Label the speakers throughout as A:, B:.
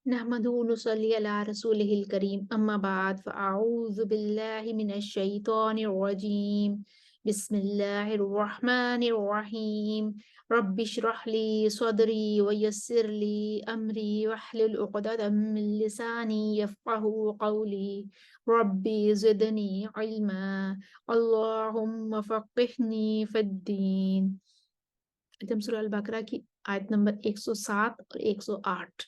A: नहमदुहु व नुसल्ली अला रसूलिहिल करीम अम्मा बाद फ़अऊज़ु बिल्लाहि मिनश शैतानिर रजीम बिस्मिल्लाहिर रहमानिर रहीम रब्बिश्रह ली सदरी व यस्सिर ली अमरी वहलुल उक़दतम मिन लिसानी यफ़क़हू क़ौली रब्बी ज़िदनी इल्मा अल्लाहुम्मा फ़क़्हिनी फ़िद्दीन। हम सूरह अल बकरा की आयत नंबर 107 और 108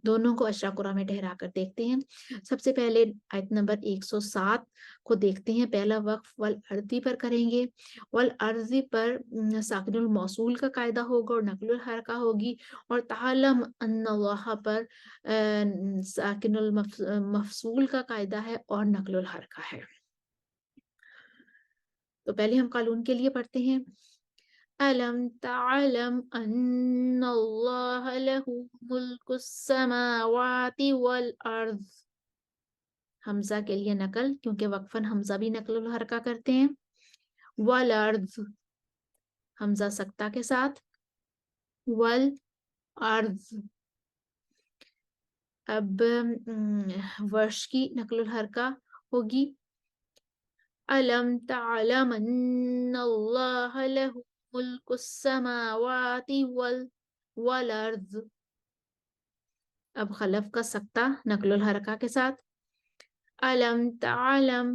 A: दोनों को अशरा कुरा में ठहरा कर देखते हैं। सबसे पहले आयत नंबर 107 को देखते हैं। पहला वक्फ वल अर्दी पर करेंगे। वल अर्दी पर साकिनुल मौसूल का कायदा होगा और नकलुल हरका होगी, और तालम अन्नल्लाह पर साकिनुल मफसूल का कायदा है और नकलुल हरका है। तो पहले हम कानून के लिए पढ़ते हैं। अलम तअलम अन्नल्लाह लहू मुल्कुस समावाति वल अर्द। हमजा के लिए नकल, क्योंकि वक्फन हमजा भी नकल हरका करते हैं। वल अर्द हमजा सक्ता के साथ। वल अर्द। अब वर्ष की नकल हरका होगी। अलम तअलम अन्नल्लाह लहू मुल्कुस समावाति वल अर्द। अब खलफ का सक्ता नकलुल हरका के साथ। अलम तअलम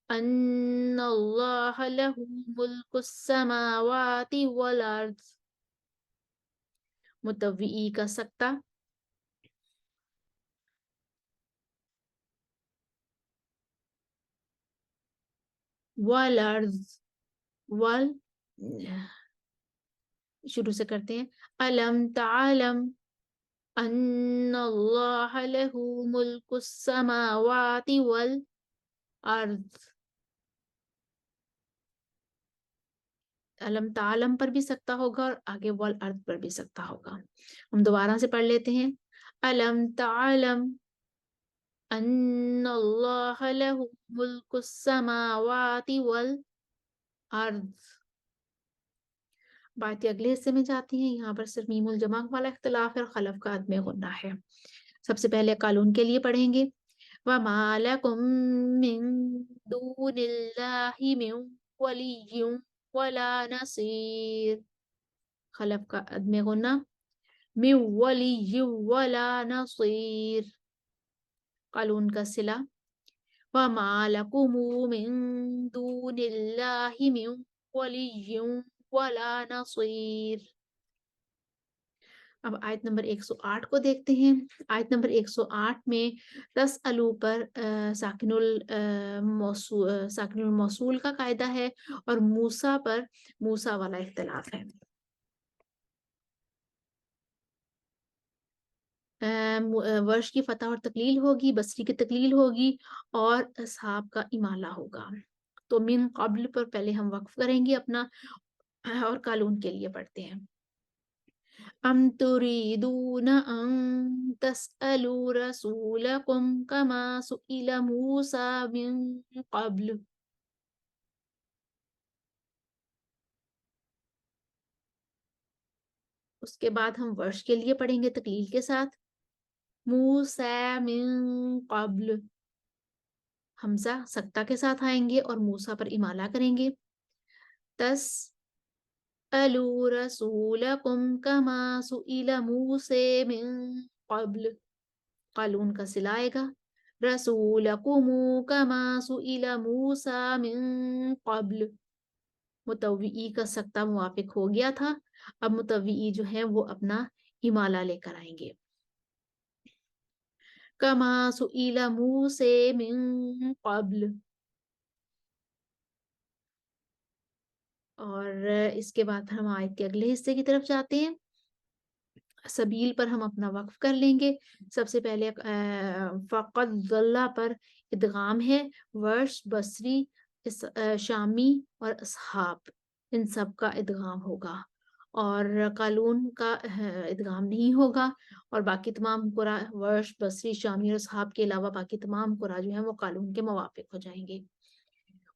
A: अन्नल्लाह लहू मुल्कुस समावाति वल अर्द। मुतव्विई का सक्ता। वल अर्द। वल शुरू से करते हैं। अलम तअलम अन्नल्लाह लहू मुल्कुस समावाति वल अर्द। अलम तालम पर भी सकता होगा और आगे वल अर्द पर भी सकता होगा। हम दोबारा से पढ़ लेते हैं। अलम तालम अन्नल्लाह लहू मुल्कुस समावाति वल अर्द। बातें अगले हिस्से में जाती हैं। यहाँ पर सिर्फ मीमुल जमा वाला इख्तिलाफ है और खलफ का अदम गुन्ना है। सबसे पहले कानून के लिए पढ़ेंगे। वमा लकुम मिन दूनिल्लाहि मिन वलिय्यिन वला नसीर। खलफ का अदम गुन्ना। मिन वलिय्यिन वला नसीर। कानून का सिला। वमा लकुम मिन दूनिल्लाहि मिन वलिय्यिन वला नसीर। अब आयत नंबर 108 को देखते हैं। आयत नंबर 108 में तसअलू पर साकिनुल मौसूल का कायदा है और मूसा पर मूसा वाला इख्तिलाफ है। वर्ष की फतह और तकलील होगी, बसरी की तकलील होगी और असहाब का इमाला होगा। तो मिन कब्ल पर पहले हम वक्फ करेंगे अपना और कानून के लिए पढ़ते हैं। अम तुरीदून अन तसअलू रसूलकुम कमा सुइला मूसा मिन कब्ल। उसके बाद हम वर्ष के लिए पढ़ेंगे तकलील के साथ। मूसा मिन कब्ल हमजा सक्ता के साथ आएंगे और मूसा पर इमाला करेंगे। तस अलू रसूलकुम कमा सुइला मूसा मिन कब्ल। कालून का सिला आएगा। रसूलकुम कमा सुइला मूसा मिन कब्ल। मुतव्विई का सक्ता मुवाफिक हो गया था। अब मुतव्विई जो है वो अपना इमाला लेकर आएंगे। कमा सुइला मूसा मिन कब्ल। और इसके बाद हम आयत के अगले हिस्से की तरफ जाते हैं। सबील पर हम अपना वक्फ कर लेंगे। सबसे पहले फ़क़द ज़ल्ला पर इदगाम है। वर्ष, बसरी, शामी और असहाब इन सब का इदगाम होगा और कालून का इदगाम नहीं होगा। और बाकी तमाम कुरा वर्ष, बसरी, शामी और असहाब के अलावा बाकी तमाम कुरा जो है वो कालून के मुवाफिक हो जाएंगे।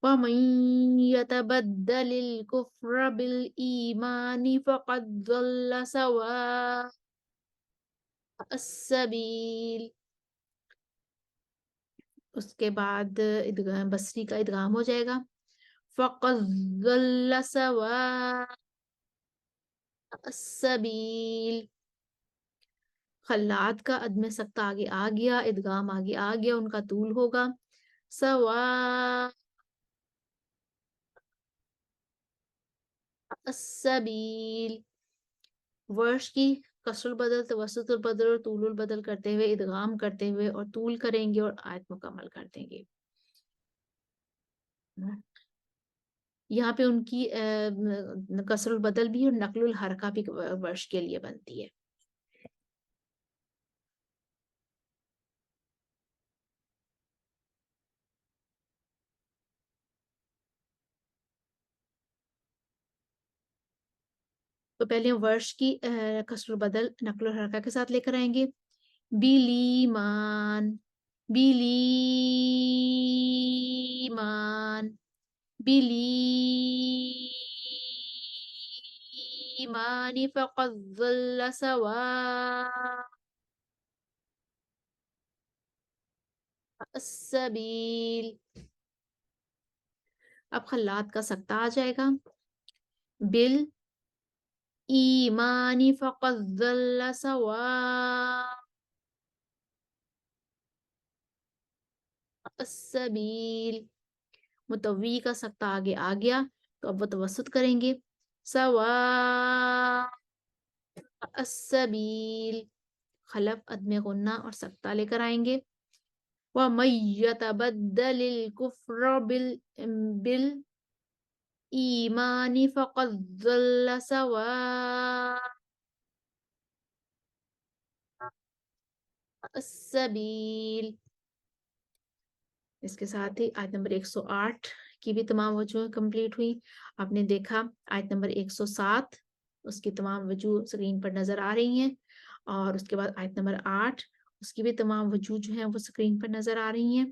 A: वमन यतबद्दलिल कुफ्र बिल ईमानी फ़क़द ज़ल्ला सवा। السبیل. اس کے بعد بصری کا ادغام ہو جائے گا. فقد ضل سواء السبیل. خلاد کا عدم سکت آگے آ گیا، ادغام آگے آ گیا، ان کا طول ہوگا. سواء السبیل. ورش کی کسر البدل، توسط البدل اور طول البدل کرتے ہوئے، ادغام کرتے ہوئے اور طول کریں گے اور آیت مکمل کر دیں گے. یہاں پہ ان کی کسر البدل بھی اور نقل الحرکہ بھی ورش کے لیے بنتی ہے. تو پہلے ورش کی کسر البدل نقل الحرکہ کے ساتھ لے کر آئیں گے. بیلیمان، بیلیمان، بالإيمان فقد ضل سواء السبيل. اب خلات کا سکتہ آ جائے گا. بالإيمان فقد ضل سواء السبيل. متوی کا سکتہ آگے آ گیا تو اب وہ توسط کریں گے. سواء السبیل. خلف عدم غنہ اور سکتہ لے کر آئیں گے. وَمَن يَتَبَدَّلِ الْكُفْرَ بِالْإِيمَانِ فَقَدْ ضَلَّ سَوَاءَ السَّبِيلِ. اس کے ساتھ ہی آیت نمبر 108 کی بھی تمام وجوہ کمپلیٹ ہوئی. آپ نے دیکھا آیت نمبر 107 اس کی تمام وجوہ سکرین پر نظر آ رہی ہیں، اور اس کے بعد آیت نمبر 8 اس کی بھی تمام وجوہ جو ہیں وہ سکرین پر نظر آ رہی ہیں.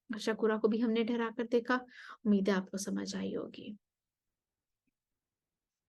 A: شکورہ کو بھی ہم نے ٹھہرا کر دیکھا. امید ہے آپ کو سمجھ آئی ہوگی.